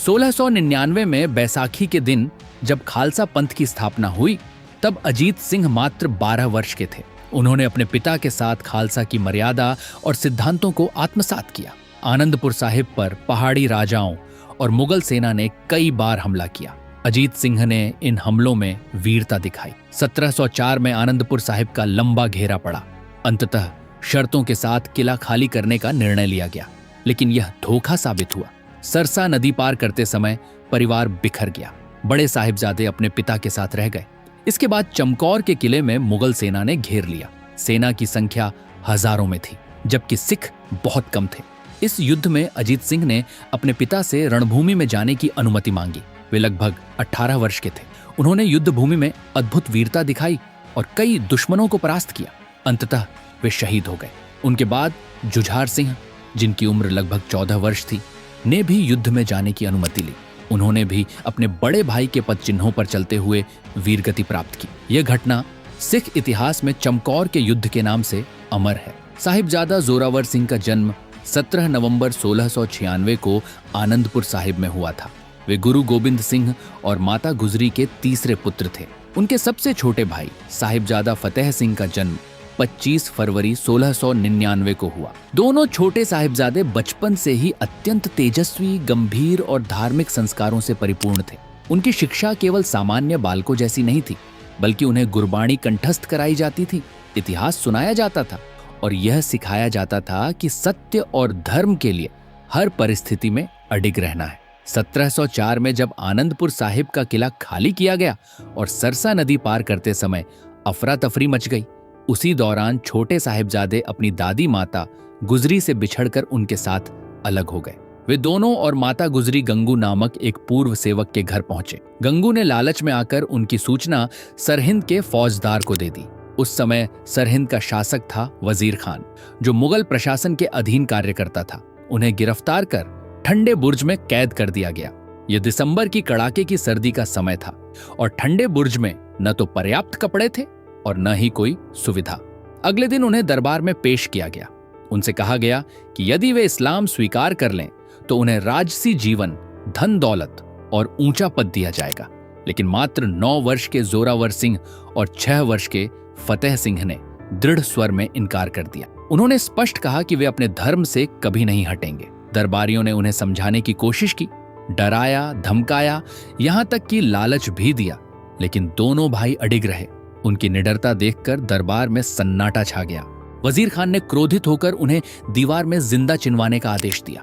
1699 में बैसाखी के दिन जब खालसा पंथ की स्थापना हुई, तब अजीत सिंह मात्र 12 वर्ष के थे। उन्होंने अपने पिता के साथ खालसा की मर्यादा और सिद्धांतों को आत्मसात किया। आनंदपुर साहिब पर पहाड़ी राजाओं और मुगल सेना ने कई बार हमला किया। अजीत सिंह ने इन हमलों में वीरता दिखाई। 1704 में आनंदपुर साहिब का लंबा घेरा पड़ा। अंततः शर्तों के साथ किला खाली करने का निर्णय लिया गया, लेकिन यह धोखा साबित हुआ। सरसा नदी पार करते समय परिवार बिखर गया। बड़े साहिबजादे अपने पिता के साथ रह गए। इसके बाद चमकौर के किले में मुगल सेना ने घेर लिया। सेना की संख्या हजारों में थी, जबकि सिख बहुत कम थे। इस युद्ध में अजीत सिंह ने अपने पिता से रणभूमि में जाने की अनुमति मांगी। वे लगभग 18 वर्ष के थे। उन्होंने युद्ध भूमि में अद्भुत वीरता दिखाई और कई दुश्मनों को परास्त किया। अंततः वे शहीद हो गए। उनके बाद जुझार सिंह, जिनकी उम्र लगभग 14 वर्ष थी, ने भी युद्ध में जाने की अनुमति ली। उन्होंने भी अपने बड़े भाई के पद चिन्हों पर चलते हुए वीरगति प्राप्त की। यह घटना सिख इतिहास में चमकौर के युद्ध के नाम से अमर है। साहिबजादा जोरावर सिंह का जन्म 17 नवंबर 1696 को आनंदपुर साहिब में हुआ था। वे गुरु गोबिंद सिंह और माता गुजरी के तीसरे पुत्र थे। उनके सबसे छोटे भाई साहिबजादा फतेह सिंह का जन्म 25 फरवरी 1699 को हुआ। दोनों छोटे साहिबजादे बचपन से ही अत्यंत तेजस्वी, गंभीर और धार्मिक संस्कारों से परिपूर्ण थे। उनकी शिक्षा केवल सामान्य बालकों जैसी नहीं थी, बल्कि उन्हें गुरबाणी कंठस्थ कराई जाती थी, इतिहास सुनाया जाता था और यह सिखाया जाता था कि सत्य और धर्म के लिए हर परिस्थिति में अडिग रहना है। 1704 में जब आनंदपुर साहिब का किला खाली किया गया और सरसा नदी पार करते समय अफरा तफरी मच गई, उसी दौरान छोटे साहिबजादे अपनी दादी माता गुजरी से बिछड़कर उनके साथ अलग हो गए। वे दोनों और माता गुजरी गंगू नामक एक पूर्व सेवक के घर पहुंचे। गंगू ने लालच में आकर उनकी सूचना सरहिंद के फौजदार को दे दी। उस समय सरहिंद का शासक था वजीर खान, जो मुगल प्रशासन के अधीन कार्य करता था। उन्हें गिरफ्तार कर ठंडे बुर्ज में कैद कर दिया गया। यह दिसंबर की कड़ाके की सर्दी का समय था और ठंडे बुर्ज में न तो पर्याप्त कपड़े थे और न ही कोई सुविधा। अगले दिन उन्हें दरबार में पेश किया गया। उनसे कहा गया कि यदि वे इस्लाम स्वीकार कर लें तो उन्हें राजसी जीवन, धन दौलत और ऊंचा पद दिया जाएगा। लेकिन मात्र 9 वर्ष के जोरावर सिंह और 6 वर्ष के फतेह सिंह ने दृढ़ स्वर में इनकार कर दिया। उन्होंने स्पष्ट कहा कि वे अपने धर्म से कभी नहीं हटेंगे। दरबारियों ने उन्हें समझाने की कोशिश की, डराया, धमकाया, यहां तक कि लालच भी दिया, लेकिन दोनों भाई अडिग रहे। उनकी निडरता देखकर दरबार में सन्नाटा छा गया। वजीर खान ने क्रोधित होकर उन्हें दीवार में जिंदा चिनवाने का आदेश दिया।